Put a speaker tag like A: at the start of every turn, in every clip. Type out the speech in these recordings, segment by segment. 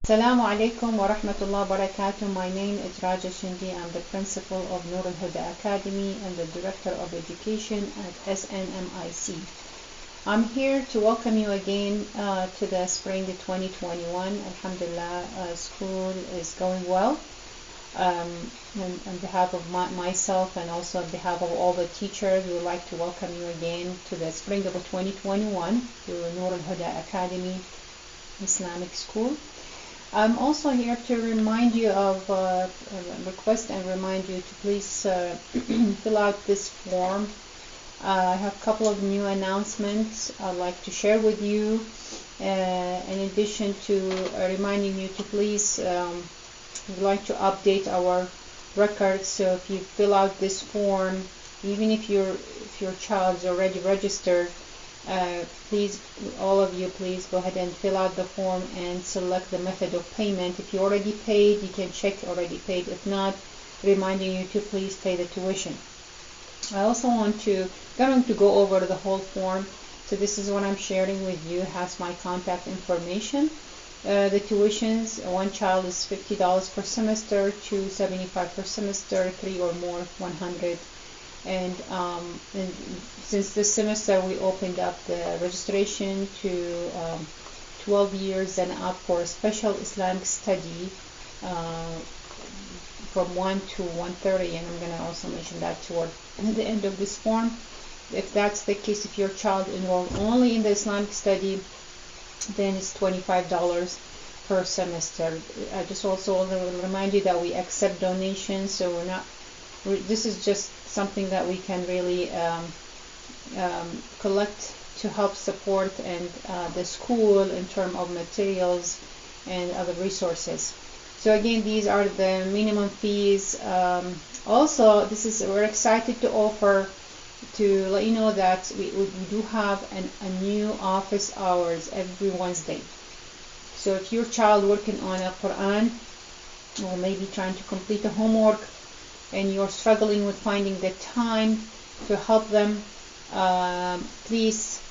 A: Assalamu alaikum wa rahmatullah wa barakatuh. My name is Raja Shindi. I'm the principal of Noor Al-Huda Academy and the director of education at SNMIC. I'm here to welcome you again to the spring 2021. Alhamdulillah, school is going well. On behalf of myself and also on behalf of all the teachers, we would like to welcome you again to the spring of 2021 to Noor Al-Huda Academy Islamic School. I'm also here to remind you of request and remind you to please fill out this form. I have a couple of new announcements I'd like to share with you. In addition to reminding you to please, we'd like to update our records. So if you fill out this form, even if your child is already registered, please, all of you, please go ahead and fill out the form and select the method of payment. If you already paid, you can check already paid. If not, reminding you to please pay the tuition. I also going to go over the whole form. So this is what I'm sharing with you. It has my contact information. The tuitions, one child is $50 per semester, two $75 per semester, three or more $100. And since this semester we opened up the registration to 12 years and up for special Islamic study from 1 to 1:30, and I'm going to also mention that toward the end of this form. If that's the case, if your child enrolled only in the Islamic study, then it's $25 per semester. I just also want to remind you that we accept donations, so this is just something that we can really collect to help support and the school in terms of materials and other resources. So again, these are the minimum fees. Also, we're excited to offer to let you know that we do have a new office hours every Wednesday. So if your child working on a Quran or maybe trying to complete a homework and you're struggling with finding the time to help them, please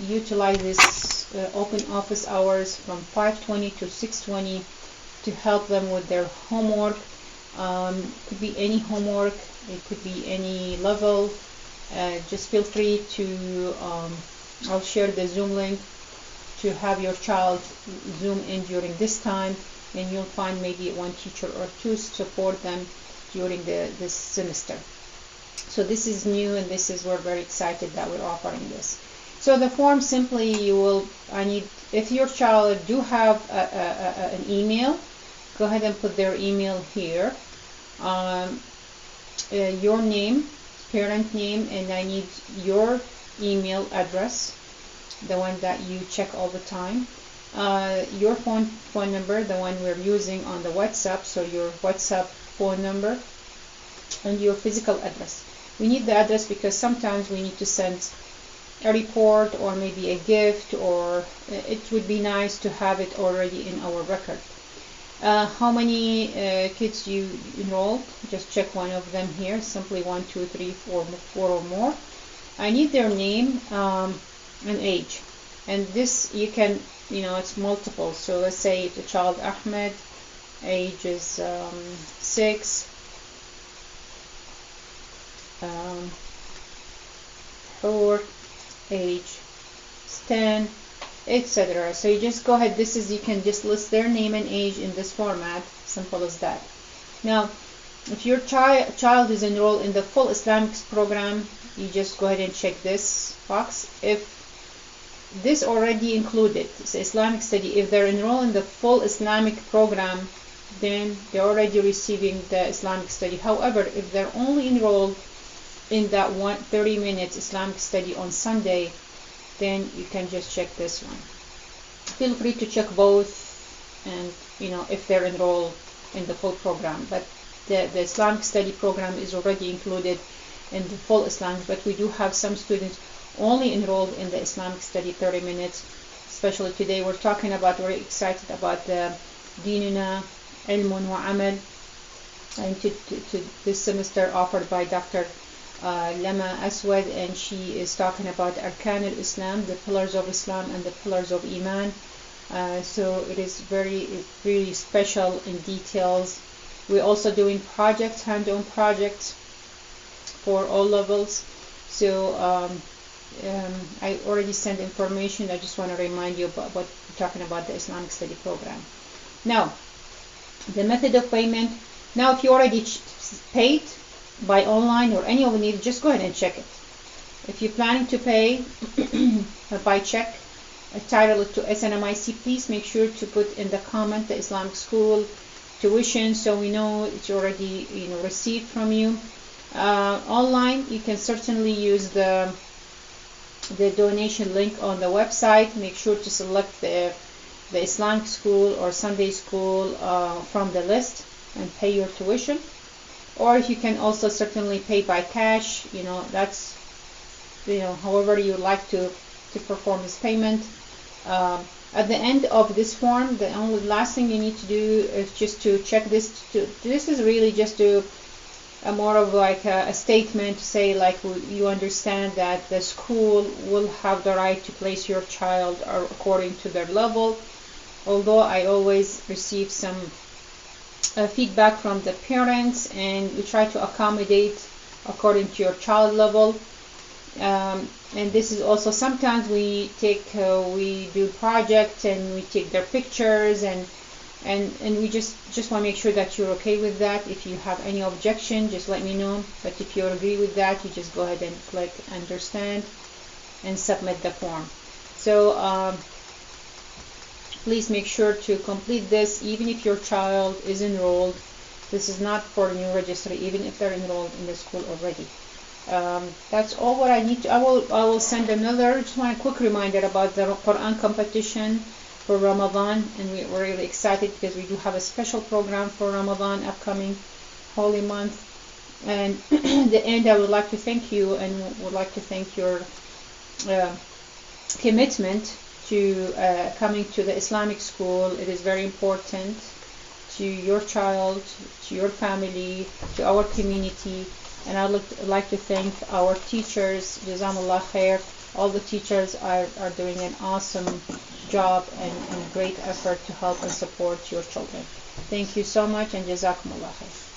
A: utilize this open office hours from 5:20 to 6:20 to help them with their homework. Could be any homework, it could be any level. Just feel free to, I'll share the Zoom link to have your child Zoom in during this time, and you'll find maybe one teacher or two to support them during this semester. So this is new, and we're very excited that we're offering this. So the form simply if your child do have an email, go ahead and put their email here. Your name, parent name, and I need your email address, the one that you check all the time. Your phone number, the one we're using on the WhatsApp, so your WhatsApp phone number, and your physical address. We need the address because sometimes we need to send a report or maybe a gift, or it would be nice to have it already in our record. How many kids you enrolled? Just check one of them here. Simply 1, 2, 3, 4 or more. I need their name and age. And this you can, it's multiple. So let's say the child Ahmed, age is 6. Or age 10, etc. So you just go ahead. You can just list their name and age in this format. Simple as that. Now, if your child is enrolled in the full Islamic program, you just go ahead and check this box. If this already included, it's Islamic study, if they're enrolled in the full Islamic program, then they're already receiving the Islamic study. However, if they're only enrolled in that 30 minutes Islamic study on Sunday, then you can just check this one. Feel free to check both, and if they're enrolled in the full program. But the Islamic study program is already included in the full Islamic, but we do have some students only enrolled in the Islamic study 30 minutes. Especially today, we're very excited about the Dinuna Ilmun wa Amal, and to this semester offered by Dr. Lama Aswad, and she is talking about Arkan al-Islam, the pillars of Islam and the pillars of Iman. So it is really special in details. We're also doing projects, hand-on projects for all levels. So I already sent information. I just want to remind you about what we're talking about, the Islamic study program. Now, the method of payment. Now, if you already paid by online or any of it, just go ahead and check it. If you're planning to pay by check, title it to SNMIC, please make sure to put in the comment the Islamic school tuition, so we know it's already received from you. Online, you can certainly use the donation link on the website. Make sure to select the Islamic school or Sunday school from the list and pay your tuition. Or you can also certainly pay by cash. That's however you would like to perform this payment. At the end of this form, the only last thing you need to do is just to check this. This is really just to more of like a statement to say, like, you understand that the school will have the right to place your child according to their level. Although I always receive some feedback from the parents, and we try to accommodate according to your child level. And this is also sometimes we do projects and we take their pictures, and we just want to make sure that you're okay with that. If you have any objection, just let me know. But if you agree with that, you just go ahead and click understand and submit the form. So please make sure to complete this, even if your child is enrolled. This is not for new registry, even if they're enrolled in the school already. That's all what I need to. I will send another. Just want a quick reminder about the Quran competition for Ramadan, and we're really excited because we do have a special program for Ramadan, upcoming holy month. And at the end, I would like to thank you and would like to thank your commitment to coming to the Islamic school. It is very important to your child, to your family, to our community. And I would like to thank our teachers. Jazakumullah khair. All the teachers are doing an awesome job and great effort to help and support your children. Thank you so much, and Jazakumullah khair.